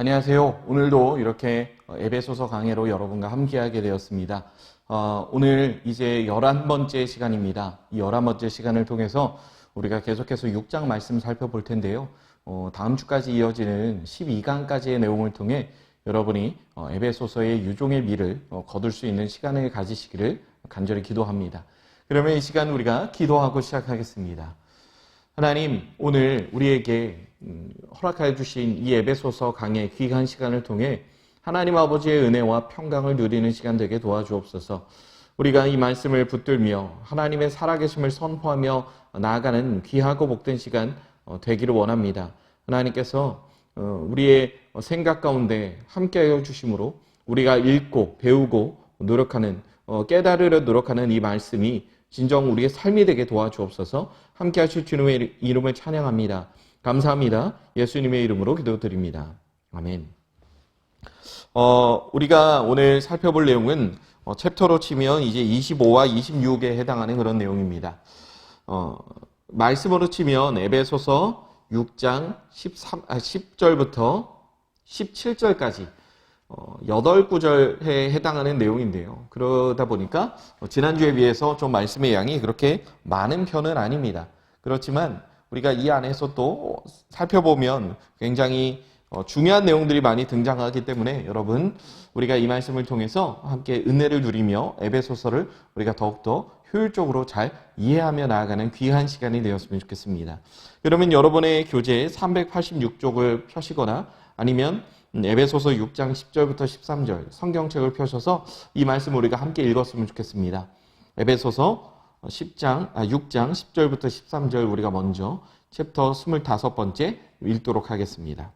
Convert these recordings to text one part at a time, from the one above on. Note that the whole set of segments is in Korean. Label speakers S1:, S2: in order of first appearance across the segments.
S1: 안녕하세요. 오늘도 이렇게 에베소서 강해로 여러분과 함께하게 되었습니다. 오늘 이제 11번째 시간입니다. 이 11번째 시간을 통해서 우리가 계속해서 6장 말씀 살펴볼 텐데요. 다음 주까지 이어지는 12강까지의 내용을 통해 여러분이 에베소서의 유종의 미를 거둘 수 있는 시간을 가지시기를 간절히 기도합니다. 그러면 이 시간 우리가 기도하고 시작하겠습니다. 하나님, 오늘 우리에게 허락하여 주신 이 에베소서 강의 귀한 시간을 통해 하나님 아버지의 은혜와 평강을 누리는 시간 되게 도와주옵소서. 우리가 이 말씀을 붙들며 하나님의 살아계심을 선포하며 나아가는 귀하고 복된 시간 되기를 원합니다. 하나님께서 우리의 생각 가운데 함께하여 주심으로 우리가 읽고 배우고 노력하는 깨달으려 노력하는 이 말씀이 진정 우리의 삶이 되게 도와주옵소서. 함께 하실 주님의 이름을 찬양합니다. 감사합니다. 예수님의 이름으로 기도드립니다. 아멘. 우리가 오늘 살펴볼 내용은 챕터로 치면 이제 25와 26에 해당하는 그런 내용입니다. 말씀으로 치면 에베소서 6장 10절부터 17절까지 8구절에 해당하는 내용인데요. 그러다 보니까 지난주에 비해서 좀 말씀의 양이 그렇게 많은 편은 아닙니다. 그렇지만 우리가 이 안에서 또 살펴보면 굉장히 중요한 내용들이 많이 등장하기 때문에 여러분, 우리가 이 말씀을 통해서 함께 은혜를 누리며 에베소서를 우리가 더욱더 효율적으로 잘 이해하며 나아가는 귀한 시간이 되었으면 좋겠습니다. 그러면 여러분의 교재에 386쪽을 펴시거나 아니면 에베소서 6장 10절부터 13절 성경책을 펴셔서 이 말씀 우리가 함께 읽었으면 좋겠습니다. 에베소서 6장 10절부터 13절 우리가 먼저 챕터 25번째 읽도록 하겠습니다.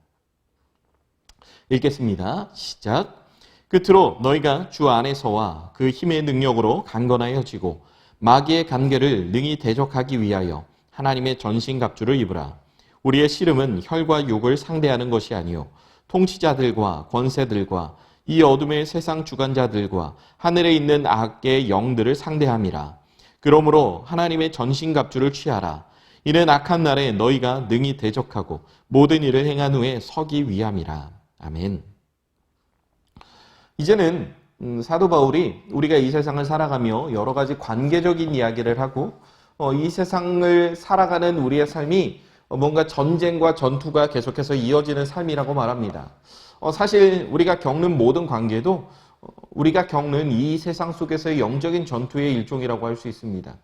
S1: 읽겠습니다. 시작. 끝으로 너희가 주 안에서와 그 힘의 능력으로 강건하여지고 마귀의 간계를 능히 대적하기 위하여 하나님의 전신갑주를 입으라. 우리의 씨름은 혈과 육을 상대하는 것이 아니요 통치자들과 권세들과 이 어둠의 세상 주관자들과 하늘에 있는 악의 영들을 상대함이라. 그러므로 하나님의 전신갑주를 취하라. 이는 악한 날에 너희가 능히 대적하고 모든 일을 행한 후에 서기 위함이라. 아멘. 이제는 사도 바울이 우리가 이 세상을 살아가며 여러 가지 관계적인 이야기를 하고 이 세상을 살아가는 우리의 삶이 뭔가 전쟁과 전투가 계속해서 이어지는 삶이라고 말합니다. 사실 우리가 겪는 모든 관계도 우리가 겪는 이 세상 속에서의 영적인 전투의 일종이라고 할 수 있습니다.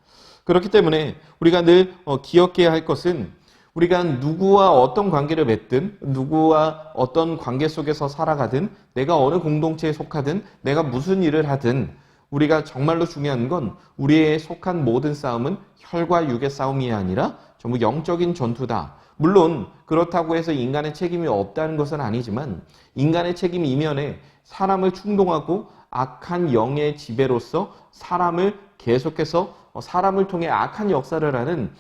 S1: 그렇기 때문에 우리가 늘 기억해야 할 것은 우리가 누구와 어떤 관계를 맺든 누구와 어떤 관계 속에서 살아가든 내가 어느 공동체에 속하든 내가 무슨 일을 하든 우리가 정말로 중요한 건 우리의 속한 모든 싸움은 혈과 육의 싸움이 아니라 전부 영적인 전투다. 물론 그렇다고 해서 인간의 책임이 없다는 것은 아니지만 인간의 책임 이면에 사람을 충동하고 악한 영의 지배로서 사람을 계속해서 사람을 통해 악한 역사를 하는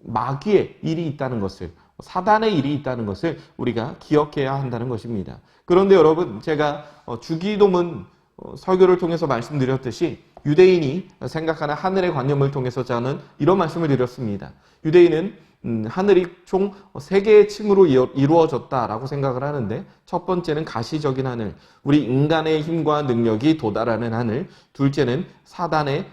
S1: 마귀의 일이 있다는 것을, 사단의 일이 있다는 것을 우리가 기억해야 한다는 것입니다. 그런데 여러분, 제가 주기도문 설교를 통해서 말씀드렸듯이 유대인이 생각하는 하늘의 관념을 통해서 저는 이런 말씀을 드렸습니다. 유대인은 하늘이 총 3개의 층으로 이루어졌다라고 생각을 하는데, 첫 번째는 가시적인 하늘, 우리 인간의 힘과 능력이 도달하는 하늘, 둘째는 사단의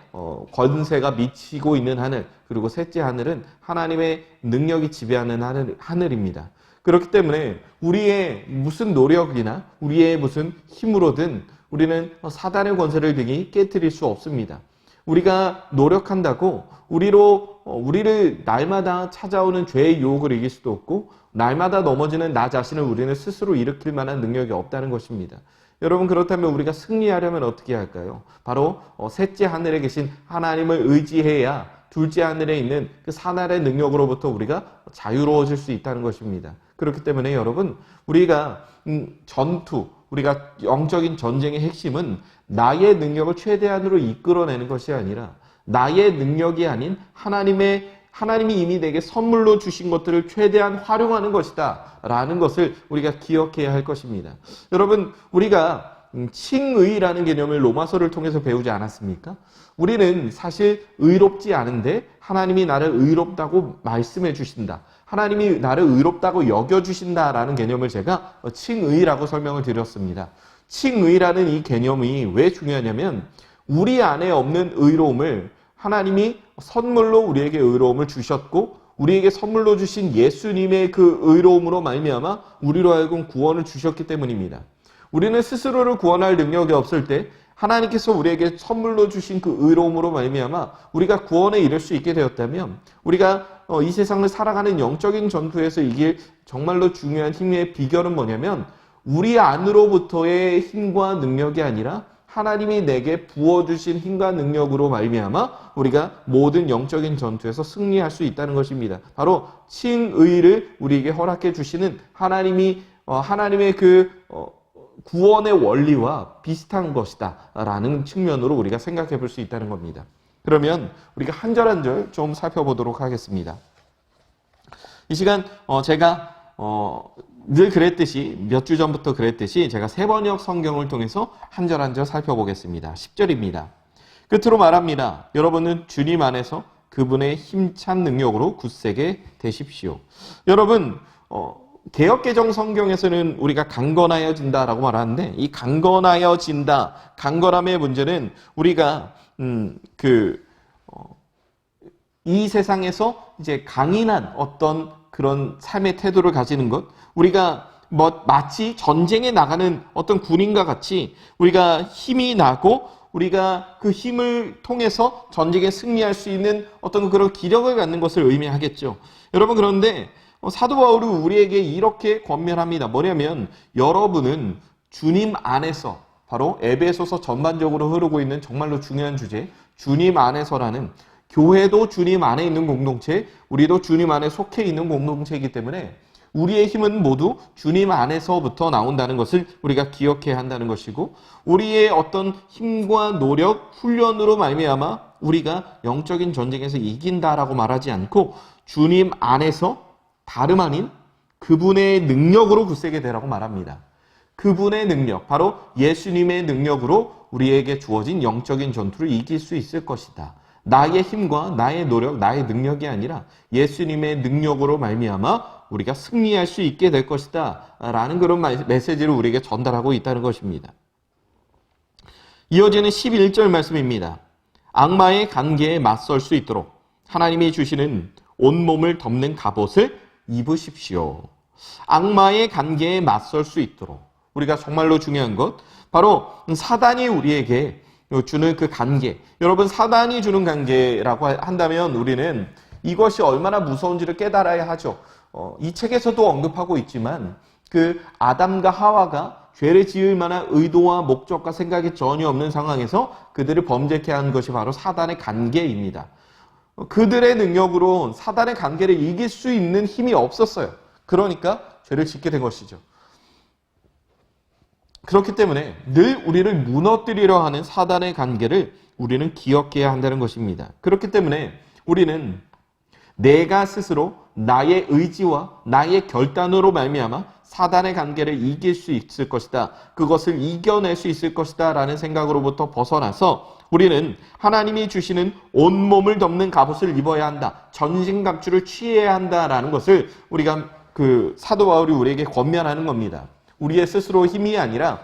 S1: 권세가 미치고 있는 하늘, 그리고 셋째 하늘은 하나님의 능력이 지배하는 하늘입니다. 그렇기 때문에 우리의 무슨 노력이나 우리의 무슨 힘으로든 우리는 사단의 권세를 등이 깨트릴 수 없습니다. 우리가 노력한다고 우리를 날마다 찾아오는 죄의 유혹을 이길 수도 없고 날마다 넘어지는 나 자신을 우리는 스스로 일으킬 만한 능력이 없다는 것입니다. 여러분, 그렇다면 우리가 승리하려면 어떻게 할까요? 바로 셋째 하늘에 계신 하나님을 의지해야 둘째 하늘에 있는 그 사단의 능력으로부터 우리가 자유로워질 수 있다는 것입니다. 그렇기 때문에 여러분, 우리가 우리가 영적인 전쟁의 핵심은 나의 능력을 최대한으로 이끌어내는 것이 아니라 나의 능력이 아닌 하나님이 이미 내게 선물로 주신 것들을 최대한 활용하는 것이다 라는 것을 우리가 기억해야 할 것입니다. 여러분, 우리가 칭의라는 개념을 로마서를 통해서 배우지 않았습니까? 우리는 사실 의롭지 않은데 하나님이 나를 의롭다고 말씀해 주신다. 하나님이 나를 의롭다고 여겨주신다라는 개념을 제가 칭의라고 설명을 드렸습니다. 칭의라는 이 개념이 왜 중요하냐면 우리 안에 없는 의로움을 하나님이 선물로 우리에게 의로움을 주셨고 우리에게 선물로 주신 예수님의 그 의로움으로 말미암아 우리로 하여금 구원을 주셨기 때문입니다. 우리는 스스로를 구원할 능력이 없을 때 하나님께서 우리에게 선물로 주신 그 의로움으로 말미암아 우리가 구원에 이를 수 있게 되었다면 우리가 이 세상을 살아가는 영적인 전투에서 이길 정말로 중요한 힘의 비결은 뭐냐면 우리 안으로부터의 힘과 능력이 아니라 하나님이 내게 부어주신 힘과 능력으로 말미암아 우리가 모든 영적인 전투에서 승리할 수 있다는 것입니다. 바로 칭의를 우리에게 허락해 주시는 하나님의 그 구원의 원리와 비슷한 것이다 라는 측면으로 우리가 생각해 볼 수 있다는 겁니다. 그러면 우리가 한 절 한 절 좀 살펴보도록 하겠습니다. 이 시간 제가 늘 그랬듯이 몇 주 전부터 그랬듯이 제가 세번역 성경을 통해서 한 절 한 절 살펴보겠습니다. 10절입니다. 끝으로 말합니다. 여러분은 주님 안에서 그분의 힘찬 능력으로 굳세게 되십시오. 여러분 개역개정 성경에서는 우리가 강건하여진다라고 말하는데 이 강건하여진다, 강건함의 문제는 우리가 이 세상에서 이제 강인한 어떤 그런 삶의 태도를 가지는 것, 우리가 마치 전쟁에 나가는 어떤 군인과 같이 우리가 힘이 나고 우리가 그 힘을 통해서 전쟁에 승리할 수 있는 어떤 그런 기력을 갖는 것을 의미하겠죠. 여러분 그런데 사도 바울이 우리에게 이렇게 권면합니다. 뭐냐면 여러분은 주님 안에서 바로 에베소서 전반적으로 흐르고 있는 정말로 중요한 주제 주님 안에서라는 교회도 주님 안에 있는 공동체, 우리도 주님 안에 속해 있는 공동체이기 때문에 우리의 힘은 모두 주님 안에서부터 나온다는 것을 우리가 기억해야 한다는 것이고 우리의 어떤 힘과 노력, 훈련으로 말미암아 우리가 영적인 전쟁에서 이긴다라고 말하지 않고 주님 안에서 다름 아닌 그분의 능력으로 굳세게 되라고 말합니다. 그분의 능력, 바로 예수님의 능력으로 우리에게 주어진 영적인 전투를 이길 수 있을 것이다. 나의 힘과 나의 노력, 나의 능력이 아니라 예수님의 능력으로 말미암아 우리가 승리할 수 있게 될 것이다 라는 그런 메시지를 우리에게 전달하고 있다는 것입니다. 이어지는 11절 말씀입니다. 악마의 관계에 맞설 수 있도록 하나님이 주시는 온몸을 덮는 갑옷을 입으십시오. 악마의 관계에 맞설 수 있도록 우리가 정말로 중요한 것 바로 사단이 우리에게 주는 그 관계, 여러분 사단이 주는 관계라고 한다면 우리는 이것이 얼마나 무서운지를 깨달아야 하죠. 이 책에서도 언급하고 있지만 그 아담과 하와가 죄를 지을 만한 의도와 목적과 생각이 전혀 없는 상황에서 그들을 범죄케 한 것이 바로 사단의 관계입니다. 그들의 능력으로 사단의 관계를 이길 수 있는 힘이 없었어요. 그러니까 죄를 짓게 된 것이죠. 그렇기 때문에 늘 우리를 무너뜨리려 하는 사단의 관계를 우리는 기억해야 한다는 것입니다. 그렇기 때문에 우리는 내가 스스로 나의 의지와 나의 결단으로 말미암아 사단의 관계를 이길 수 있을 것이다. 그것을 이겨낼 수 있을 것이다 라는 생각으로부터 벗어나서 우리는 하나님이 주시는 온몸을 덮는 갑옷을 입어야 한다. 전신갑주를 취해야 한다라는 것을 우리가 사도 바울이 우리에게 권면하는 겁니다. 우리의 스스로 힘이 아니라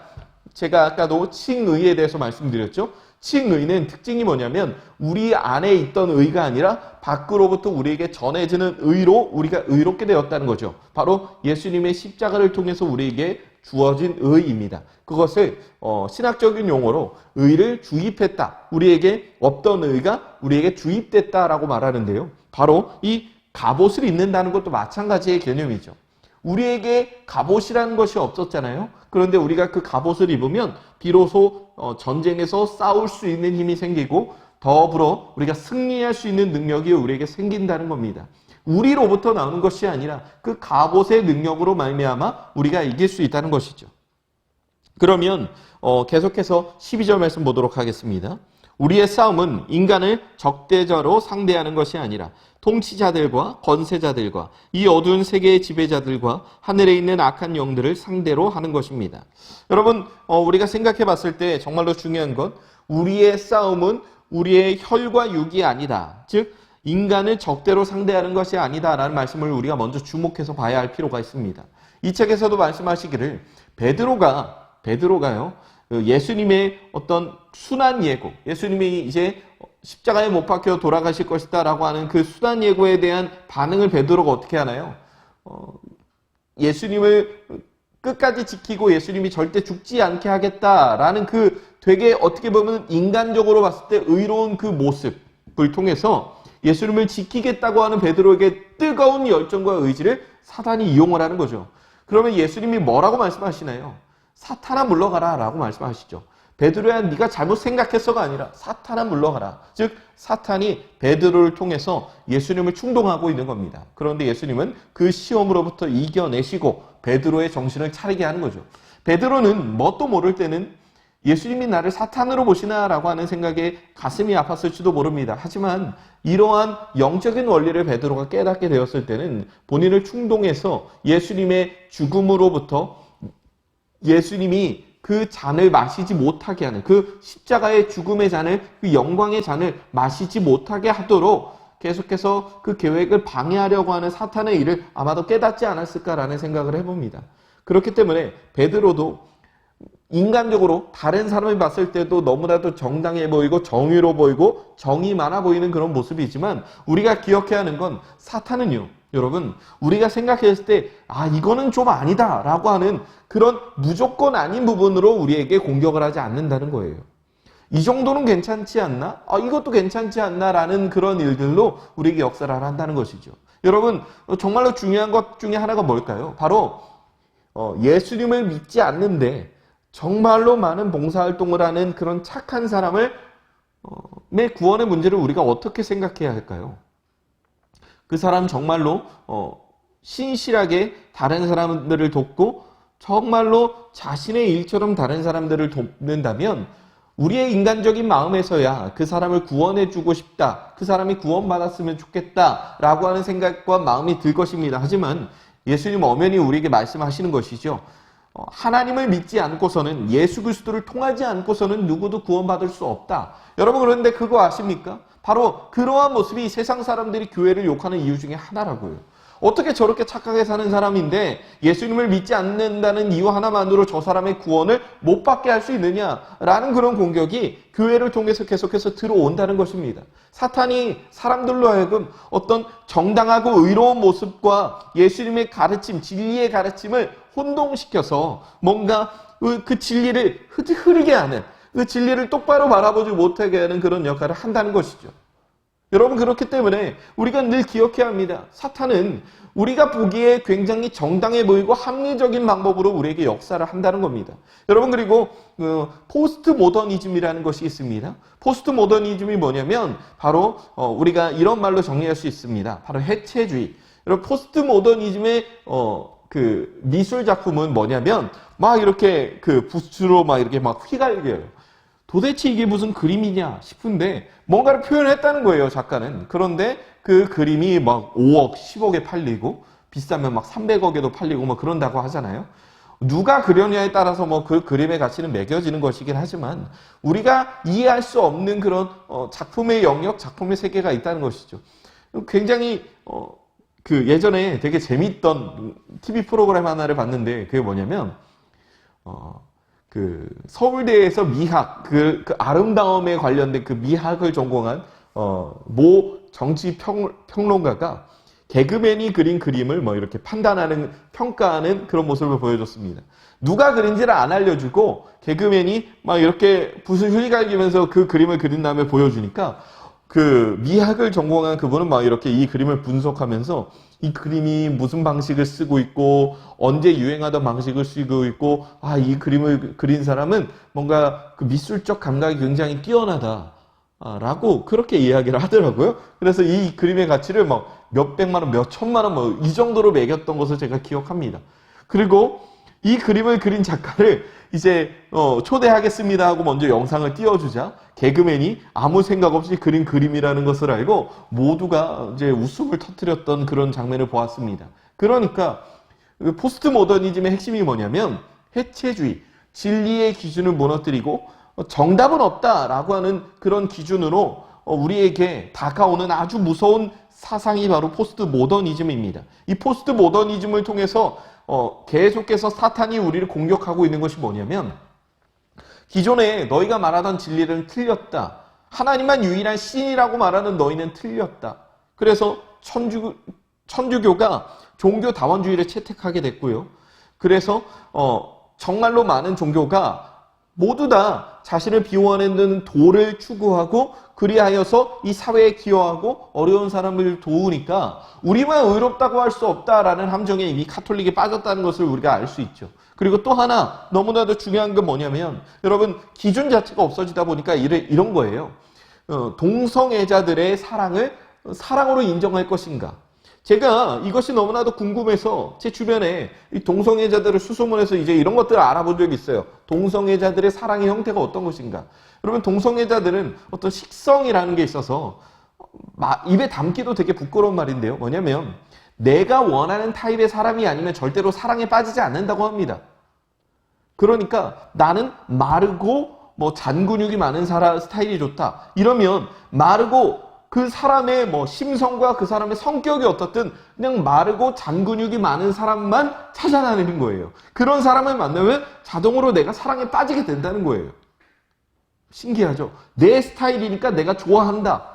S1: 제가 아까도 칭의에 대해서 말씀드렸죠. 칭의는 특징이 뭐냐면 우리 안에 있던 의가 아니라 밖으로부터 우리에게 전해지는 의로 우리가 의롭게 되었다는 거죠. 바로 예수님의 십자가를 통해서 우리에게 주어진 의입니다. 그것을 신학적인 용어로 의를 주입했다. 우리에게 없던 의가 우리에게 주입됐다라고 말하는데요. 바로 이 갑옷을 입는다는 것도 마찬가지의 개념이죠. 우리에게 갑옷이라는 것이 없었잖아요. 그런데 우리가 그 갑옷을 입으면 비로소 전쟁에서 싸울 수 있는 힘이 생기고 더불어 우리가 승리할 수 있는 능력이 우리에게 생긴다는 겁니다. 우리로부터 나오는 것이 아니라 그 갑옷의 능력으로 말미암아 우리가 이길 수 있다는 것이죠. 그러면 계속해서 12절 말씀 보도록 하겠습니다. 우리의 싸움은 인간을 적대자로 상대하는 것이 아니라 통치자들과 권세자들과 이 어두운 세계의 지배자들과 하늘에 있는 악한 영들을 상대로 하는 것입니다. 여러분 우리가 생각해 봤을 때 정말로 중요한 건 우리의 싸움은 우리의 혈과 육이 아니다. 즉 인간을 적대로 상대하는 것이 아니다라는 말씀을 우리가 먼저 주목해서 봐야 할 필요가 있습니다. 이 책에서도 말씀하시기를 베드로가요, 예수님의 어떤 순환 예고, 예수님이 이제 십자가에 못 박혀 돌아가실 것이다 라고 하는 그 순환 예고에 대한 반응을 베드로가 어떻게 하나요? 예수님을 끝까지 지키고 예수님이 절대 죽지 않게 하겠다라는 그 되게 어떻게 보면 인간적으로 봤을 때 의로운 그 모습을 통해서 예수님을 지키겠다고 하는 베드로에게 뜨거운 열정과 의지를 사단이 이용을 하는 거죠. 그러면 예수님이 뭐라고 말씀하시나요? 사탄아 물러가라 라고 말씀하시죠. 베드로야 네가 잘못 생각했어가 아니라 사탄아 물러가라. 즉 사탄이 베드로를 통해서 예수님을 충동하고 있는 겁니다. 그런데 예수님은 그 시험으로부터 이겨내시고 베드로의 정신을 차리게 하는 거죠. 베드로는 뭣도 모를 때는 예수님이 나를 사탄으로 보시나라고 하는 생각에 가슴이 아팠을지도 모릅니다. 하지만 이러한 영적인 원리를 베드로가 깨닫게 되었을 때는 본인을 충동해서 예수님의 죽음으로부터 예수님이 그 잔을 마시지 못하게 하는, 그 십자가의 죽음의 잔을, 그 영광의 잔을 마시지 못하게 하도록 계속해서 그 계획을 방해하려고 하는 사탄의 일을 아마도 깨닫지 않았을까라는 생각을 해봅니다. 그렇기 때문에 베드로도 인간적으로 다른 사람이 봤을 때도 너무나도 정당해 보이고 정의로 보이고 정이 많아 보이는 그런 모습이지만 우리가 기억해야 하는 건 사탄은요, 여러분, 우리가 생각했을 때 이거는 좀 아니다 라고 하는 그런 무조건 아닌 부분으로 우리에게 공격을 하지 않는다는 거예요. 이 정도는 괜찮지 않나? 이것도 괜찮지 않나? 라는 그런 일들로 우리에게 역사를 한다는 것이죠. 여러분, 정말로 중요한 것 중에 하나가 뭘까요? 바로 예수님을 믿지 않는데 정말로 많은 봉사활동을 하는 그런 착한 사람의 구원의 문제를 우리가 어떻게 생각해야 할까요? 그 사람 정말로 신실하게 다른 사람들을 돕고 정말로 자신의 일처럼 다른 사람들을 돕는다면 우리의 인간적인 마음에서야 그 사람을 구원해주고 싶다, 그 사람이 구원받았으면 좋겠다라고 하는 생각과 마음이 들 것입니다. 하지만 예수님 엄연히 우리에게 말씀하시는 것이죠. 하나님을 믿지 않고서는, 예수 그리스도를 통하지 않고서는 누구도 구원받을 수 없다. 여러분, 그런데 그거 아십니까? 바로 그러한 모습이 세상 사람들이 교회를 욕하는 이유 중에 하나라고요. 어떻게 저렇게 착하게 사는 사람인데 예수님을 믿지 않는다는 이유 하나만으로 저 사람의 구원을 못 받게 할 수 있느냐라는 그런 공격이 교회를 통해서 계속해서 들어온다는 것입니다. 사탄이 사람들로 하여금 어떤 정당하고 의로운 모습과 예수님의 가르침, 진리의 가르침을 혼동시켜서 뭔가 그 진리를 흐르게 하는, 그 진리를 똑바로 바라보지 못하게 하는 그런 역할을 한다는 것이죠. 여러분, 그렇기 때문에 우리가 늘 기억해야 합니다. 사탄은 우리가 보기에 굉장히 정당해 보이고 합리적인 방법으로 우리에게 역사를 한다는 겁니다. 여러분, 그리고 포스트 모더니즘이라는 것이 있습니다. 포스트 모더니즘이 뭐냐면 바로 우리가 이런 말로 정리할 수 있습니다. 바로 해체주의. 여러분, 포스트 모더니즘의 그 미술 작품은 뭐냐면 막 이렇게 그 붓으로 막 이렇게 막 휘갈겨요. 도대체 이게 무슨 그림이냐 싶은데 뭔가를 표현했다는 거예요, 작가는. 그런데 그 그림이 막 5억, 10억에 팔리고 비싸면 막 300억에도 팔리고 뭐 그런다고 하잖아요. 누가 그려냐에 따라서 뭐 그 그림의 가치는 매겨지는 것이긴 하지만 우리가 이해할 수 없는 그런 작품의 영역, 작품의 세계가 있다는 것이죠. 굉장히 그 예전에 되게 재밌던 TV 프로그램 하나를 봤는데 그게 뭐냐면 그 서울대에서 미학, 그 아름다움에 관련된 그 미학을 전공한 모 정치 평론가가 개그맨이 그린 그림을 뭐 이렇게 판단하는, 평가하는 그런 모습을 보여줬습니다. 누가 그린지를 안 알려주고 개그맨이 막 이렇게 붓을 휘갈기면서 그 그림을 그린 다음에 보여주니까 그 미학을 전공한 그분은 막 이렇게 이 그림을 분석하면서 이 그림이 무슨 방식을 쓰고 있고 언제 유행하던 방식을 쓰고 있고 이 그림을 그린 사람은 뭔가 그 미술적 감각이 굉장히 뛰어나다 라고 그렇게 이야기를 하더라고요. 그래서 이 그림의 가치를 막 몇백만 원, 몇천만 원 뭐 이 정도로 매겼던 것을 제가 기억합니다. 그리고 이 그림을 그린 작가를 이제 초대하겠습니다 하고 먼저 영상을 띄워주자 개그맨이 아무 생각 없이 그린 그림이라는 것을 알고 모두가 이제 웃음을 터뜨렸던 그런 장면을 보았습니다. 그러니까 포스트 모더니즘의 핵심이 뭐냐면 해체주의, 진리의 기준을 무너뜨리고 정답은 없다라고 하는 그런 기준으로 우리에게 다가오는 아주 무서운 사상이 바로 포스트 모더니즘입니다. 이 포스트 모더니즘을 통해서 계속해서 사탄이 우리를 공격하고 있는 것이 뭐냐면, 기존에 너희가 말하던 진리는 틀렸다. 하나님만 유일한 신이라고 말하는 너희는 틀렸다. 그래서 천주교가 종교 다원주의를 채택하게 됐고요. 그래서 정말로 많은 종교가 모두 다 자신을 비워내는 도를 추구하고 그리하여서 이 사회에 기여하고 어려운 사람을 도우니까 우리만 의롭다고 할 수 없다라는 함정에 이미 카톨릭이 빠졌다는 것을 우리가 알 수 있죠. 그리고 또 하나 너무나도 중요한 건 뭐냐면, 여러분, 기준 자체가 없어지다 보니까 이런 거예요. 동성애자들의 사랑을 사랑으로 인정할 것인가. 제가 이것이 너무나도 궁금해서 제 주변에 이 동성애자들을 수소문해서 이제 이런 것들을 알아본 적이 있어요. 동성애자들의 사랑의 형태가 어떤 것인가. 여러분, 동성애자들은 어떤 식성이라는 게 있어서 입에 담기도 되게 부끄러운 말인데요. 뭐냐면 내가 원하는 타입의 사람이 아니면 절대로 사랑에 빠지지 않는다고 합니다. 그러니까 나는 마르고 잔 근육이 많은 스타일이 좋다. 이러면 마르고 그 사람의 심성과 그 사람의 성격이 어떻든 그냥 마르고 잔 근육이 많은 사람만 찾아다니는 거예요. 그런 사람을 만나면 자동으로 내가 사랑에 빠지게 된다는 거예요. 신기하죠? 내 스타일이니까 내가 좋아한다.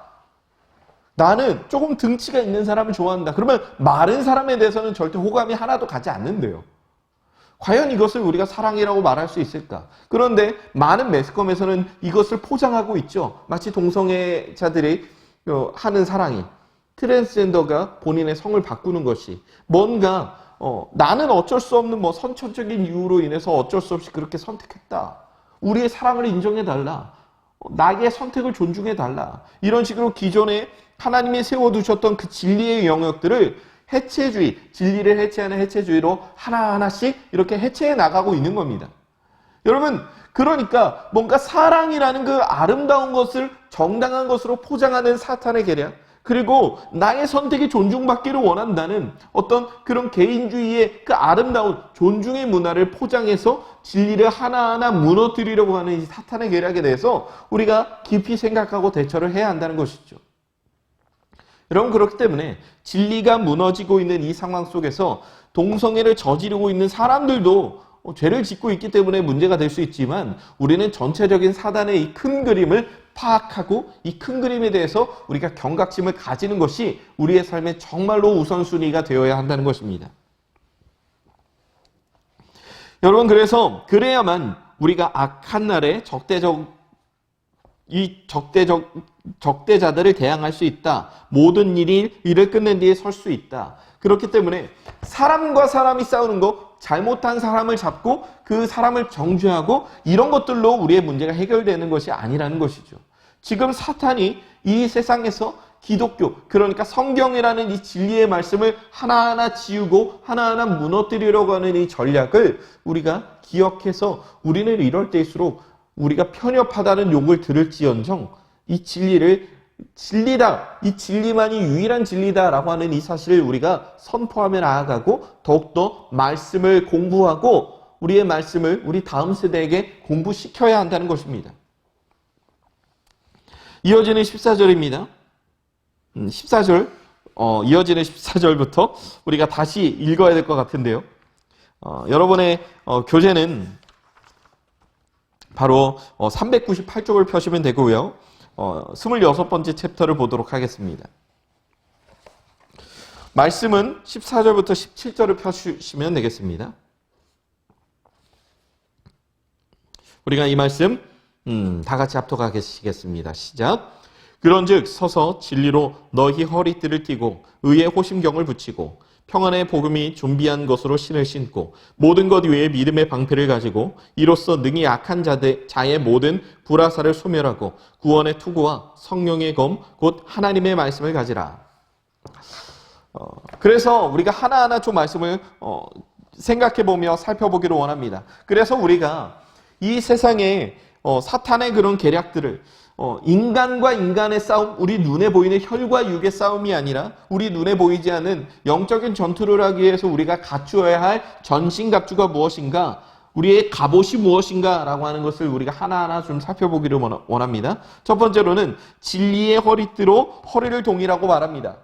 S1: 나는 조금 등치가 있는 사람을 좋아한다. 그러면 마른 사람에 대해서는 절대 호감이 하나도 가지 않는데요. 과연 이것을 우리가 사랑이라고 말할 수 있을까? 그런데 많은 매스컴에서는 이것을 포장하고 있죠. 마치 동성애자들이 하는 사랑이, 트랜스젠더가 본인의 성을 바꾸는 것이 뭔가 나는 어쩔 수 없는 선천적인 이유로 인해서 어쩔 수 없이 그렇게 선택했다. 우리의 사랑을 인정해달라. 나의 선택을 존중해달라. 이런 식으로 기존에 하나님이 세워두셨던 그 진리의 영역들을 해체주의, 진리를 해체하는 해체주의로 하나하나씩 이렇게 해체해 나가고 있는 겁니다. 여러분, 그러니까 뭔가 사랑이라는 그 아름다운 것을 정당한 것으로 포장하는 사탄의 계략, 그리고 나의 선택이 존중받기를 원한다는 어떤 그런 개인주의의 그 아름다운 존중의 문화를 포장해서 진리를 하나하나 무너뜨리려고 하는 이 사탄의 계략에 대해서 우리가 깊이 생각하고 대처를 해야 한다는 것이죠. 여러분, 그렇기 때문에 진리가 무너지고 있는 이 상황 속에서 동성애를 저지르고 있는 사람들도 죄를 짓고 있기 때문에 문제가 될 수 있지만, 우리는 전체적인 사단의 이 큰 그림을 파악하고 이 큰 그림에 대해서 우리가 경각심을 가지는 것이 우리의 삶의 정말로 우선순위가 되어야 한다는 것입니다. 여러분, 그래야만 우리가 악한 날에 적대자들을 대항할 수 있다. 모든 일을 끝낸 뒤에 설 수 있다. 그렇기 때문에 사람과 사람이 싸우는 거, 잘못한 사람을 잡고 그 사람을 정죄하고 이런 것들로 우리의 문제가 해결되는 것이 아니라는 것이죠. 지금 사탄이 이 세상에서 기독교, 그러니까 성경이라는 이 진리의 말씀을 하나하나 지우고 하나하나 무너뜨리려고 하는 이 전략을 우리가 기억해서 우리는 이럴 때일수록 우리가 편협하다는 욕을 들을지언정 이 진리를 진리다, 이 진리만이 유일한 진리다라고 하는 이 사실을 우리가 선포하며 나아가고 더욱더 말씀을 공부하고 우리의 말씀을 우리 다음 세대에게 공부시켜야 한다는 것입니다. 이어지는 14절입니다. 14절, 이어지는 14절부터 우리가 다시 읽어야 될 것 같은데요. 여러분의 교재는 바로 398쪽을 펴시면 되고요. 26번째 챕터를 보도록 하겠습니다. 말씀은 14절부터 17절을 펴주시면 되겠습니다. 우리가 이 말씀 다 같이 합독하 계시겠습니다. 시작. 그런즉 서서 진리로 너희 허리띠를 띠고 의의 호심경을 붙이고 평안의 복음이 준비한 것으로 신을 신고 모든 것 위에 믿음의 방패를 가지고 이로써 능히 악한 자의 모든 불화살을 소멸하고 구원의 투구와 성령의 검 곧 하나님의 말씀을 가지라. 그래서 우리가 하나하나 좀 말씀을 생각해보며 살펴보기를 원합니다. 그래서 우리가 이 세상에 사탄의 그런 계략들을 인간과 인간의 싸움, 우리 눈에 보이는 혈과 육의 싸움이 아니라 우리 눈에 보이지 않는 영적인 전투를 하기 위해서 우리가 갖추어야 할 전신갑주가 무엇인가? 우리의 갑옷이 무엇인가라고 하는 것을 우리가 하나하나 좀 살펴보기를 원합니다. 첫 번째로는 진리의 허리띠로 허리를 동이라고 말합니다.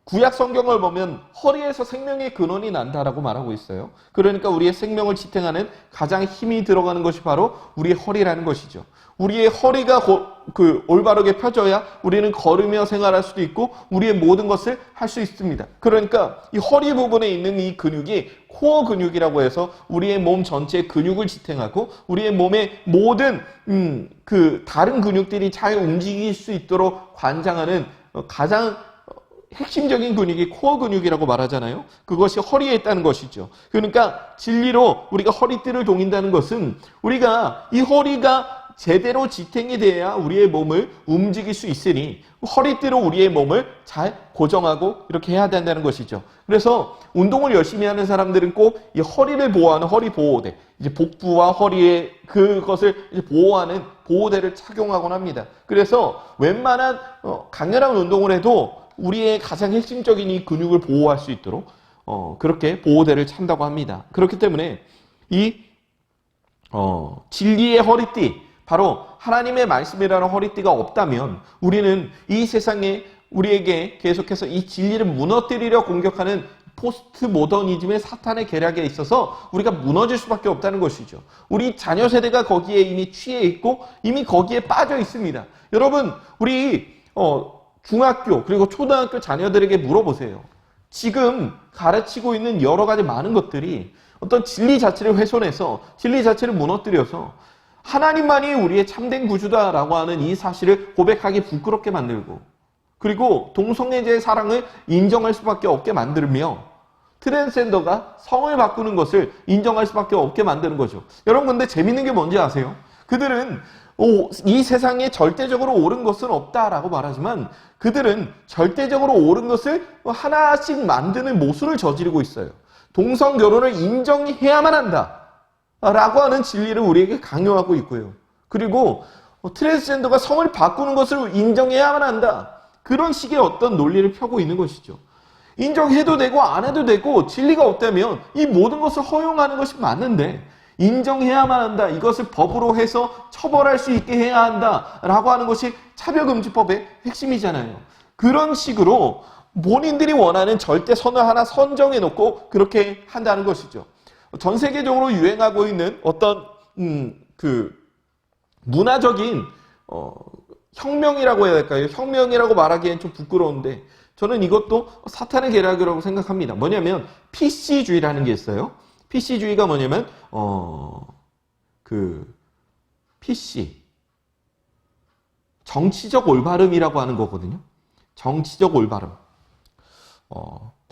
S1: 구약 성경을 보면 허리에서 생명의 근원이 난다라고 말하고 있어요. 그러니까 우리의 생명을 지탱하는 가장 힘이 들어가는 것이 바로 우리의 허리라는 것이죠. 우리의 허리가 올바르게 펴져야 우리는 걸으며 생활할 수도 있고 우리의 모든 것을 할 수 있습니다. 그러니까 이 허리 부분에 있는 이 근육이 코어 근육이라고 해서 우리의 몸 전체의 근육을 지탱하고 우리의 몸의 모든 다른 근육들이 잘 움직일 수 있도록 관장하는 가장 핵심적인 근육이 코어 근육이라고 말하잖아요. 그것이 허리에 있다는 것이죠. 그러니까 진리로 우리가 허리띠를 동인다는 것은 우리가 이 허리가 제대로 지탱이 돼야 우리의 몸을 움직일 수 있으니 허리띠로 우리의 몸을 잘 고정하고 이렇게 해야 된다는 것이죠. 그래서 운동을 열심히 하는 사람들은 꼭 이 허리를 보호하는 허리 보호대, 이제 복부와 허리에 그것을 이제 보호하는 보호대를 착용하곤 합니다. 그래서 웬만한 강렬한 운동을 해도 우리의 가장 핵심적인 이 근육을 보호할 수 있도록 그렇게 보호대를 찬다고 합니다. 그렇기 때문에 이 진리의 허리띠, 바로 하나님의 말씀이라는 허리띠가 없다면 우리는 이 세상에 우리에게 계속해서 이 진리를 무너뜨리려 공격하는 포스트 모더니즘의 사탄의 계략에 있어서 우리가 무너질 수밖에 없다는 것이죠. 우리 자녀 세대가 거기에 이미 취해 있고 이미 거기에 빠져 있습니다. 여러분, 우리 중학교 그리고 초등학교 자녀들에게 물어보세요. 지금 가르치고 있는 여러 가지 많은 것들이 어떤 진리 자체를 훼손해서 진리 자체를 무너뜨려서 하나님만이 우리의 참된 구주다라고 하는 이 사실을 고백하기 부끄럽게 만들고 그리고 동성애자의 사랑을 인정할 수밖에 없게 만들며 트랜스젠더가 성을 바꾸는 것을 인정할 수밖에 없게 만드는 거죠. 여러분, 근데 재밌는 게 뭔지 아세요? 그들은 이 세상에 절대적으로 옳은 것은 없다라고 말하지만 그들은 절대적으로 옳은 것을 하나씩 만드는 모순을 저지르고 있어요. 동성 결혼을 인정해야만 한다 라고 하는 진리를 우리에게 강요하고 있고요. 그리고 트랜스젠더가 성을 바꾸는 것을 인정해야만 한다. 그런 식의 어떤 논리를 펴고 있는 것이죠. 인정해도 되고 안 해도 되고 진리가 없다면 이 모든 것을 허용하는 것이 맞는데 인정해야만 한다. 이것을 법으로 해서 처벌할 수 있게 해야 한다. 라고 하는 것이 차별금지법의 핵심이잖아요. 그런 식으로 본인들이 원하는 절대선을 하나 선정해놓고 그렇게 한다는 것이죠. 전 세계적으로 유행하고 있는 어떤 문화적인 혁명이라고 해야 될까요? 혁명이라고 말하기엔 좀 부끄러운데 저는 이것도 사탄의 계략이라고 생각합니다. 뭐냐면 PC주의라는 게 있어요. PC주의가 뭐냐면 PC 정치적 올바름이라고 하는 거거든요. 정치적 올바름.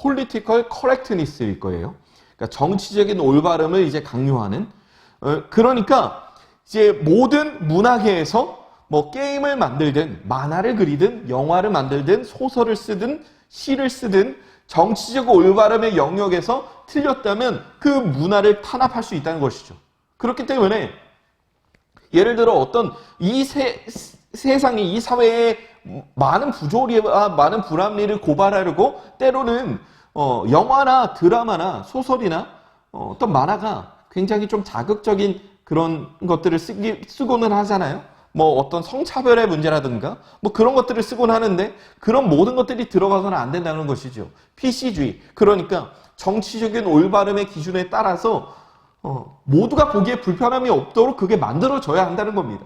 S1: Political correctness일 거예요. 그러니까 정치적인 올바름을 이제 강요하는. 그러니까 이제 모든 문화계에서 뭐 게임을 만들든 만화를 그리든 영화를 만들든 소설을 쓰든 시를 쓰든 정치적 올바름의 영역에서 틀렸다면 그 문화를 탄압할 수 있다는 것이죠. 그렇기 때문에 예를 들어 어떤 이 세상에 이 사회에 많은 부조리와 많은 불합리를 고발하려고 때로는 영화나 드라마나 소설이나 어떤 만화가 굉장히 좀 자극적인 그런 것들을 쓰고는 하잖아요. 뭐 어떤 성차별의 문제라든가 뭐 그런 것들을 쓰곤 하는데 그런 모든 것들이 들어가서는 안 된다는 것이죠. PC주의. 그러니까 정치적인 올바름의 기준에 따라서 모두가 보기에 불편함이 없도록 그게 만들어져야 한다는 겁니다.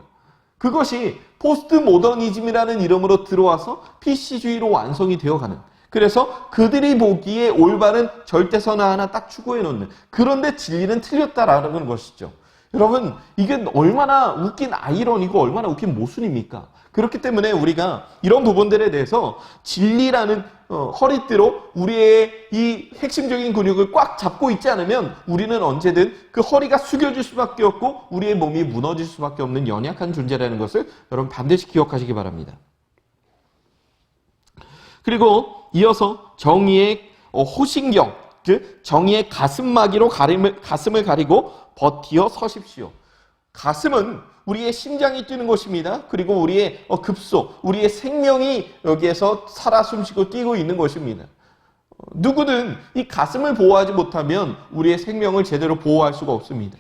S1: 그것이 포스트 모더니즘이라는 이름으로 들어와서 PC주의로 완성이 되어가는, 그래서 그들이 보기에 올바른 절대선을 하나 딱 추구해 놓는, 그런데 진리는 틀렸다라는 것이죠. 여러분, 이게 얼마나 웃긴 아이러니고 얼마나 웃긴 모순입니까? 그렇기 때문에 우리가 이런 부분들에 대해서 진리라는 허리띠로 우리의 이 핵심적인 근육을 꽉 잡고 있지 않으면 우리는 언제든 그 허리가 숙여질 수밖에 없고 우리의 몸이 무너질 수밖에 없는 연약한 존재라는 것을 여러분 반드시 기억하시기 바랍니다. 그리고 이어서 정의의 호신경, 즉 정의의 가슴막이로 가슴을 가리고 버티어 서십시오. 가슴은 우리의 심장이 뛰는 곳입니다. 그리고 우리의 급소, 우리의 생명이 여기에서 살아 숨쉬고 뛰고 있는 것입니다. 누구든 이 가슴을 보호하지 못하면 우리의 생명을 제대로 보호할 수가 없습니다.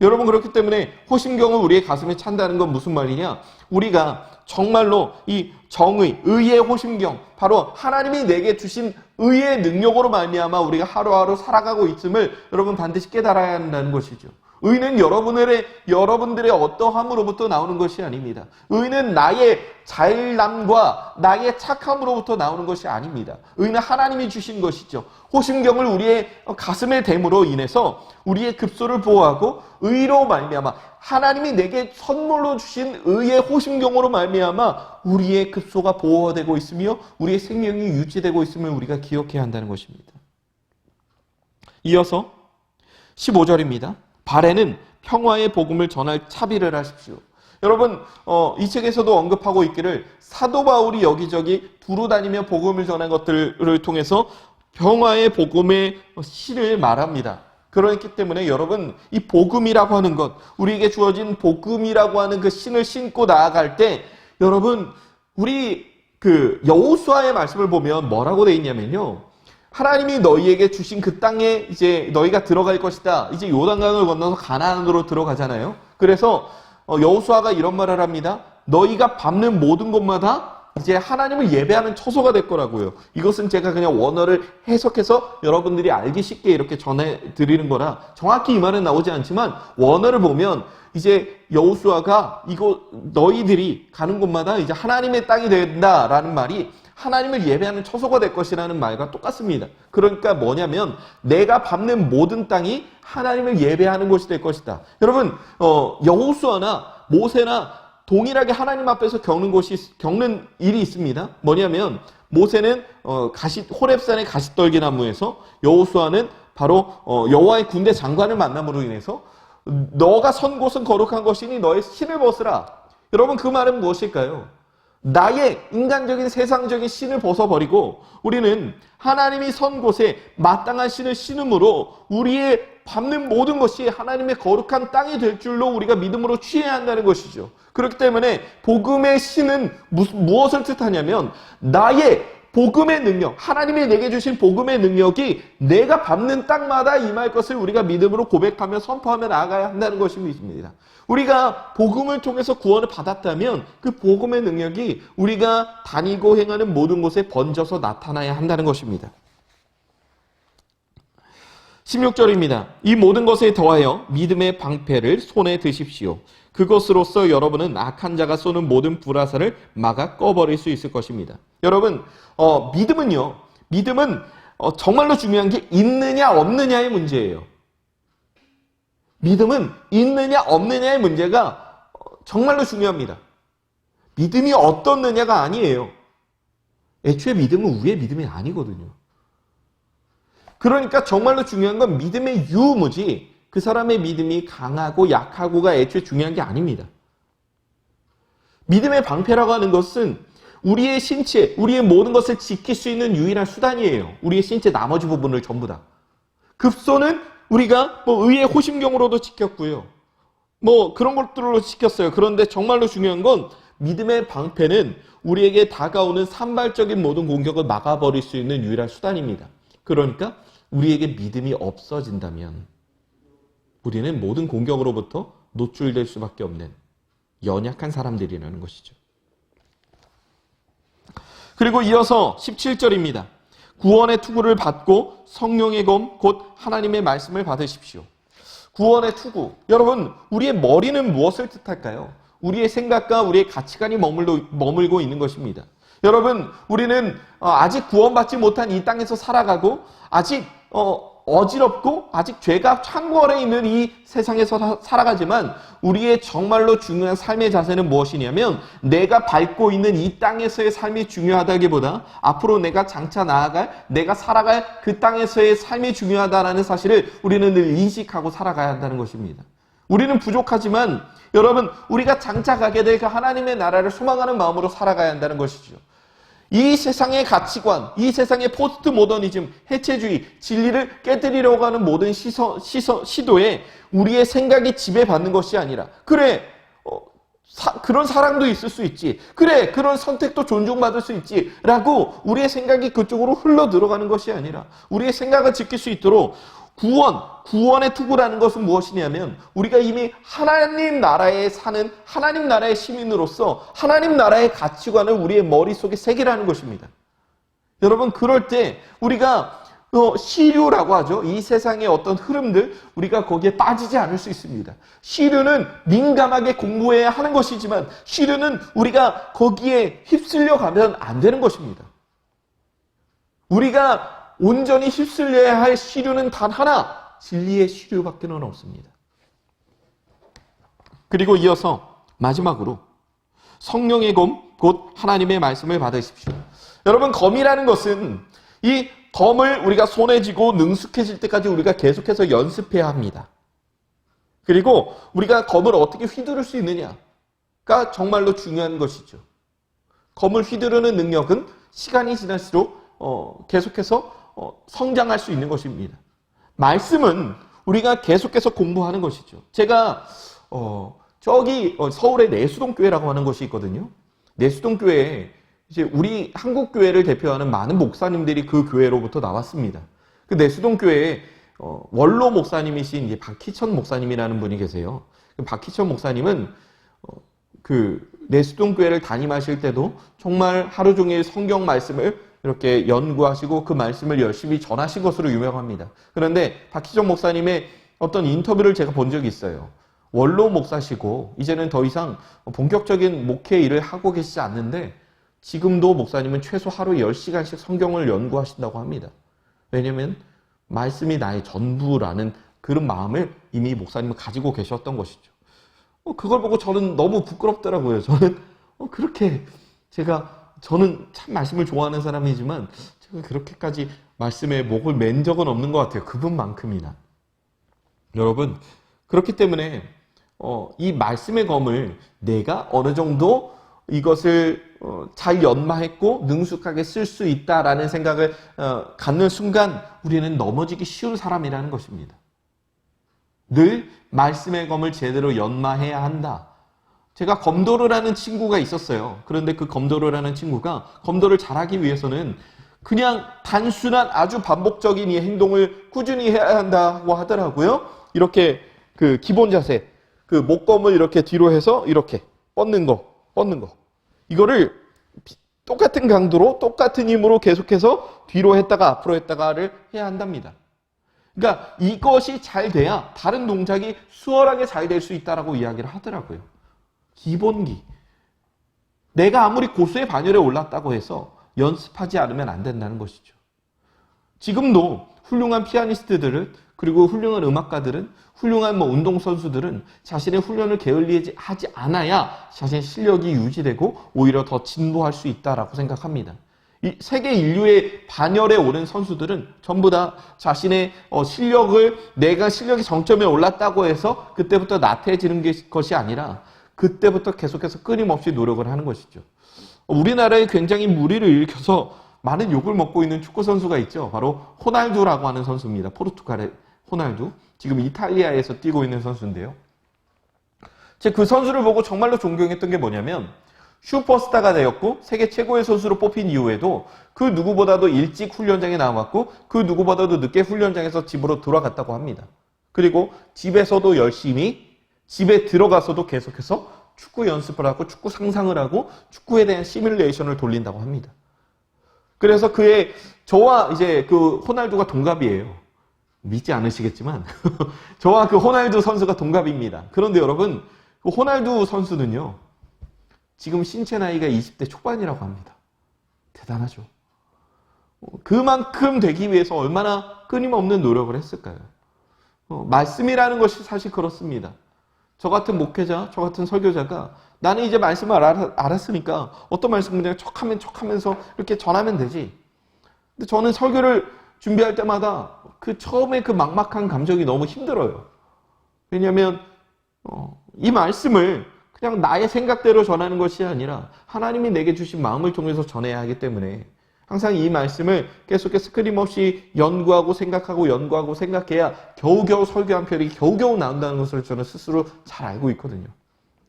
S1: 여러분, 그렇기 때문에 호심경을 우리의 가슴에 찬다는 건 무슨 말이냐? 우리가 정말로 이 정의, 의의 호심경, 바로 하나님이 내게 주신 의의 능력으로 말미암아 우리가 하루하루 살아가고 있음을 여러분 반드시 깨달아야 한다는 것이죠. 의는 여러분들의 어떠함으로부터 나오는 것이 아닙니다. 의는 나의 잘남과 나의 착함으로부터 나오는 것이 아닙니다. 의는 하나님이 주신 것이죠. 호심경을 우리의 가슴에 댐으로 인해서 우리의 급소를 보호하고 의로 말미암아 하나님이 내게 선물로 주신 의의 호심경으로 말미암아 우리의 급소가 보호되고 있으며 우리의 생명이 유지되고 있음을 우리가 기억해야 한다는 것입니다. 이어서 15절입니다. 발에는 평화의 복음을 전할 차비를 하십시오. 여러분, 이 책에서도 언급하고 있기를 사도 바울이 여기저기 두루 다니며 복음을 전한 것들을 통해서 평화의 복음의 실을 말합니다. 그렇기 때문에 여러분, 이 복음이라고 하는 것, 우리에게 주어진 복음이라고 하는 그 신을 신고 나아갈 때 여러분, 우리 여호수아의 말씀을 보면 뭐라고 돼 있냐면요. 하나님이 너희에게 주신 그 땅에 이제 너희가 들어갈 것이다. 이제 요단강을 건너서 가나안으로 들어가잖아요. 그래서 여호수아가 이런 말을 합니다. 너희가 밟는 모든 곳마다 이제 하나님을 예배하는 처소가 될 거라고요. 이것은 제가 그냥 원어를 해석해서 여러분들이 알기 쉽게 이렇게 전해드리는 거라 정확히 이 말은 나오지 않지만 원어를 보면 이제 여호수아가 너희들이 가는 곳마다 이제 하나님의 땅이 된다라는 말이 하나님을 예배하는 처소가 될 것이라는 말과 똑같습니다. 그러니까 뭐냐면 내가 밟는 모든 땅이 하나님을 예배하는 곳이 될 것이다. 여러분, 여호수아나 모세나 동일하게 하나님 앞에서 겪는 일이 있습니다. 뭐냐면 모세는 호렙산의 가시떨기나무에서, 여호수아는 바로 여호와의 군대 장관을 만남으로 인해서 너가 선 곳은 거룩한 것이니 너의 신을 벗으라. 여러분, 그 말은 무엇일까요? 나의 인간적인 세상적인 신을 벗어버리고 우리는 하나님이 선 곳에 마땅한 신을 신음으로 우리의 밟는 모든 것이 하나님의 거룩한 땅이 될 줄로 우리가 믿음으로 취해야 한다는 것이죠. 그렇기 때문에 복음의 신은 무엇을 뜻하냐면 나의 복음의 능력, 하나님이 내게 주신 복음의 능력이 내가 밟는 땅마다 임할 것을 우리가 믿음으로 고백하며 선포하며 나아가야 한다는 것입니다. 우리가 복음을 통해서 구원을 받았다면 그 복음의 능력이 우리가 다니고 행하는 모든 곳에 번져서 나타나야 한다는 것입니다. 16절입니다. 이 모든 것에 더하여 믿음의 방패를 손에 드십시오. 그것으로써 여러분은 악한 자가 쏘는 모든 불화살을 막아 꺼버릴 수 있을 것입니다. 여러분, 믿음은 정말로 중요한 게 있느냐 없느냐의 문제예요. 믿음은 있느냐 없느냐의 문제가 정말로 중요합니다. 믿음이 어떻느냐가 아니에요. 애초에 믿음은 우리의 믿음이 아니거든요. 그러니까 정말로 중요한 건 믿음의 유무지 그 사람의 믿음이 강하고 약하고가 애초에 중요한 게 아닙니다. 믿음의 방패라고 하는 것은 우리의 신체, 우리의 모든 것을 지킬 수 있는 유일한 수단이에요. 우리의 신체 나머지 부분을 전부 다. 급소는 우리가 의의 호심경으로도 지켰고요. 그런 것들로 지켰어요. 그런데 정말로 중요한 건 믿음의 방패는 우리에게 다가오는 산발적인 모든 공격을 막아버릴 수 있는 유일한 수단입니다. 그러니까 우리에게 믿음이 없어진다면 우리는 모든 공격으로부터 노출될 수밖에 없는 연약한 사람들이라는 것이죠. 그리고 이어서 17절입니다. 구원의 투구를 받고 성령의 검 곧 하나님의 말씀을 받으십시오. 구원의 투구. 여러분, 우리의 머리는 무엇을 뜻할까요? 우리의 생각과 우리의 가치관이 머물고 있는 것입니다. 여러분, 우리는 아직 구원받지 못한 이 땅에서 살아가고 아직 어지럽고 아직 죄가 창궐해 있는 이 세상에서 살아가지만 우리의 정말로 중요한 삶의 자세는 무엇이냐면 내가 밟고 있는 이 땅에서의 삶이 중요하다기보다 앞으로 내가 장차 나아갈 내가 살아갈 그 땅에서의 삶이 중요하다는 사실을 우리는 늘 인식하고 살아가야 한다는 것입니다. 우리는 부족하지만 여러분, 우리가 장차 가게 될 그 하나님의 나라를 소망하는 마음으로 살아가야 한다는 것이죠. 이 세상의 가치관, 이 세상의 포스트 모더니즘, 해체주의, 진리를 깨뜨리려고 하는 모든 시도에 우리의 생각이 지배받는 것이 아니라 그래, 그런 사랑도 있을 수 있지. 그래, 그런 선택도 존중받을 수 있지. 라고 우리의 생각이 그쪽으로 흘러 들어가는 것이 아니라 우리의 생각을 지킬 수 있도록 구원의 투구라는 것은 무엇이냐면 우리가 이미 하나님 나라에 사는 하나님 나라의 시민으로서 하나님 나라의 가치관을 우리의 머릿속에 새기라는 것입니다. 여러분, 그럴 때 우리가 시류라고 하죠. 이 세상의 어떤 흐름들, 우리가 거기에 빠지지 않을 수 있습니다. 시류는 민감하게 공부해야 하는 것이지만 시류는 우리가 거기에 휩쓸려 가면 안 되는 것입니다. 우리가 온전히 휩쓸려야 할 시류는 단 하나, 진리의 시류밖에는 없습니다. 그리고 이어서 마지막으로 성령의 검, 곧 하나님의 말씀을 받으십시오. 여러분, 검이라는 것은 이 검을 우리가 손에 쥐고 능숙해질 때까지 우리가 계속해서 연습해야 합니다. 그리고 우리가 검을 어떻게 휘두를 수 있느냐가 정말로 중요한 것이죠. 검을 휘두르는 능력은 시간이 지날수록 계속해서 성장할 수 있는 것입니다. 말씀은 우리가 계속해서 공부하는 것이죠. 제가 저기 서울의 내수동교회라고 하는 것이 있거든요. 내수동교회에 이제 우리 한국 교회를 대표하는 많은 목사님들이 그 교회로부터 나왔습니다. 그 내수동교회에 원로 목사님이신 이제 박희천 목사님이라는 분이 계세요. 그 박희천 목사님은 그 내수동교회를 담임하실 때도 정말 하루 종일 성경 말씀을 이렇게 연구하시고 그 말씀을 열심히 전하신 것으로 유명합니다. 그런데 박희천 목사님의 어떤 인터뷰를 제가 본 적이 있어요. 원로 목사시고 이제는 더 이상 본격적인 목회 일을 하고 계시지 않는데 지금도 목사님은 최소 하루 10시간씩 성경을 연구하신다고 합니다. 왜냐하면 말씀이 나의 전부라는 그런 마음을 이미 목사님은 가지고 계셨던 것이죠. 그걸 보고 저는 너무 부끄럽더라고요. 저는 그렇게 저는 참 말씀을 좋아하는 사람이지만 제가 그렇게까지 말씀에 목을 맨 적은 없는 것 같아요. 그분만큼이나. 여러분, 그렇기 때문에 이 말씀의 검을 내가 어느 정도 이것을 잘 연마했고 능숙하게 쓸 수 있다라는 생각을 갖는 순간 우리는 넘어지기 쉬운 사람이라는 것입니다. 늘 말씀의 검을 제대로 연마해야 한다. 제가 검도르라는 친구가 있었어요. 그런데 그 검도르라는 친구가 검도를 잘하기 위해서는 그냥 단순한 아주 반복적인 이 행동을 꾸준히 해야 한다고 하더라고요. 이렇게 그 기본 자세, 그 목검을 이렇게 뒤로 해서 이렇게 뻗는 거. 이거를 똑같은 강도로 똑같은 힘으로 계속해서 뒤로 했다가 앞으로 했다가를 해야 한답니다. 그러니까 이것이 잘 돼야 다른 동작이 수월하게 잘 될 수 있다라고 이야기를 하더라고요. 기본기. 내가 아무리 고수의 반열에 올랐다고 해서 연습하지 않으면 안 된다는 것이죠. 지금도 훌륭한 피아니스트들은, 그리고 훌륭한 음악가들은, 훌륭한 운동선수들은 자신의 훈련을 게을리하지 않아야 자신의 실력이 유지되고 오히려 더 진보할 수 있다라고 생각합니다. 이 세계 인류의 반열에 오른 선수들은 전부 다 자신의 내가 실력이 정점에 올랐다고 해서 그때부터 나태해지는 것이 아니라 그때부터 계속해서 끊임없이 노력을 하는 것이죠. 우리나라에 굉장히 무리를 일으켜서 많은 욕을 먹고 있는 축구 선수가 있죠. 바로 호날두라고 하는 선수입니다. 포르투갈의 호날두. 지금 이탈리아에서 뛰고 있는 선수인데요. 제가 그 선수를 보고 정말로 존경했던 게 뭐냐면 슈퍼스타가 되었고 세계 최고의 선수로 뽑힌 이후에도 그 누구보다도 일찍 훈련장에 나왔고 그 누구보다도 늦게 훈련장에서 집으로 돌아갔다고 합니다. 그리고 집에서도 열심히, 집에 들어가서도 계속해서 축구 연습을 하고 축구 상상을 하고 축구에 대한 시뮬레이션을 돌린다고 합니다. 그래서 저와 이제 그 호날두가 동갑이에요. 믿지 않으시겠지만 저와 그 호날두 선수가 동갑입니다. 그런데 여러분, 그 호날두 선수는요, 지금 신체 나이가 20대 초반이라고 합니다. 대단하죠. 그만큼 되기 위해서 얼마나 끊임없는 노력을 했을까요? 말씀이라는 것이 사실 그렇습니다. 저 같은 목회자, 저 같은 설교자가 나는 이제 말씀을 알았으니까 어떤 말씀을 그냥 척하면서 이렇게 전하면 되지. 근데 저는 설교를 준비할 때마다 그 처음에 그 막막한 감정이 너무 힘들어요. 왜냐하면 이 말씀을 그냥 나의 생각대로 전하는 것이 아니라 하나님이 내게 주신 마음을 통해서 전해야 하기 때문에 항상 이 말씀을 계속해서 끊임없이 연구하고 생각해야 겨우겨우 설교 한 편이 겨우겨우 나온다는 것을 저는 스스로 잘 알고 있거든요.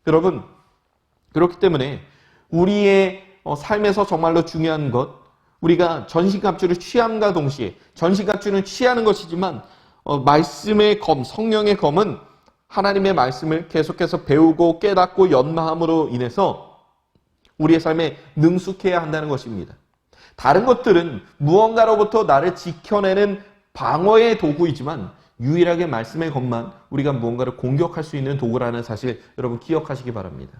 S1: 여러분, 그렇기 때문에 우리의 삶에서 정말로 중요한 것, 우리가 전신갑주를 취함과 동시에 전신갑주는 취하는 것이지만 말씀의 검, 성령의 검은 하나님의 말씀을 계속해서 배우고 깨닫고 연마함으로 인해서 우리의 삶에 능숙해야 한다는 것입니다. 다른 것들은 무언가로부터 나를 지켜내는 방어의 도구이지만 유일하게 말씀의 검만 우리가 무언가를 공격할 수 있는 도구라는 사실 여러분 기억하시기 바랍니다.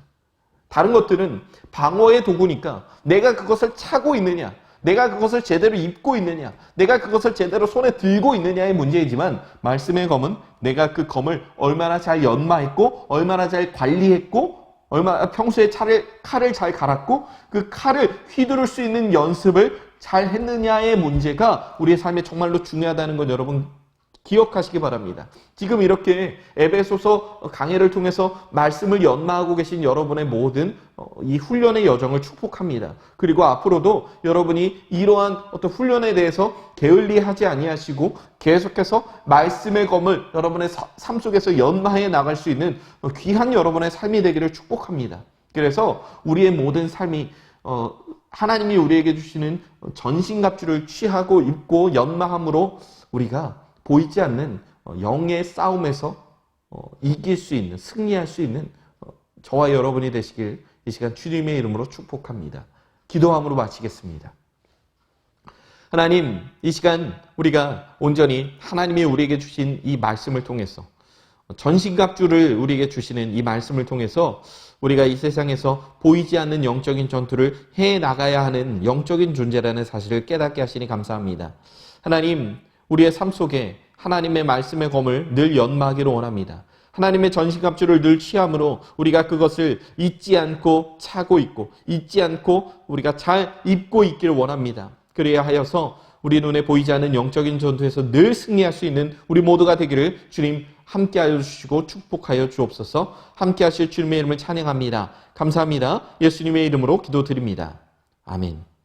S1: 다른 것들은 방어의 도구니까 내가 그것을 차고 있느냐, 내가 그것을 제대로 입고 있느냐, 내가 그것을 제대로 손에 들고 있느냐의 문제이지만 말씀의 검은 내가 그 검을 얼마나 잘 연마했고 얼마나 잘 관리했고 얼마나 평소에 칼을 잘 갈았고 그 칼을 휘두를 수 있는 연습을 잘 했느냐의 문제가 우리의 삶에 정말로 중요하다는 것 여러분 기억하시기 바랍니다. 지금 이렇게 에베소서 강해를 통해서 말씀을 연마하고 계신 여러분의 모든 이 훈련의 여정을 축복합니다. 그리고 앞으로도 여러분이 이러한 어떤 훈련에 대해서 게을리하지 아니하시고 계속해서 말씀의 검을 여러분의 삶 속에서 연마해 나갈 수 있는 귀한 여러분의 삶이 되기를 축복합니다. 그래서 우리의 모든 삶이 하나님이 우리에게 주시는 전신갑주를 취하고 입고 연마함으로 우리가 보이지 않는 영의 싸움에서 이길 수 있는, 승리할 수 있는 저와 여러분이 되시길 이 시간 주님의 이름으로 축복합니다. 기도함으로 마치겠습니다. 하나님, 이 시간 우리가 온전히 하나님이 우리에게 주신 이 말씀을 통해서 전신갑주를 우리에게 주시는 이 말씀을 통해서 우리가 이 세상에서 보이지 않는 영적인 전투를 해나가야 하는 영적인 존재라는 사실을 깨닫게 하시니 감사합니다. 하나님, 우리의 삶 속에 하나님의 말씀의 검을 늘 연마하기를 원합니다. 하나님의 전신갑주를 늘 취함으로 우리가 그것을 잊지 않고 차고 있고 잊지 않고 우리가 잘 입고 있기를 원합니다. 그래야 하여서 우리 눈에 보이지 않는 영적인 전투에서 늘 승리할 수 있는 우리 모두가 되기를 주님 함께하여 주시고 축복하여 주옵소서. 함께하실 주님의 이름을 찬양합니다. 감사합니다. 예수님의 이름으로 기도드립니다. 아멘.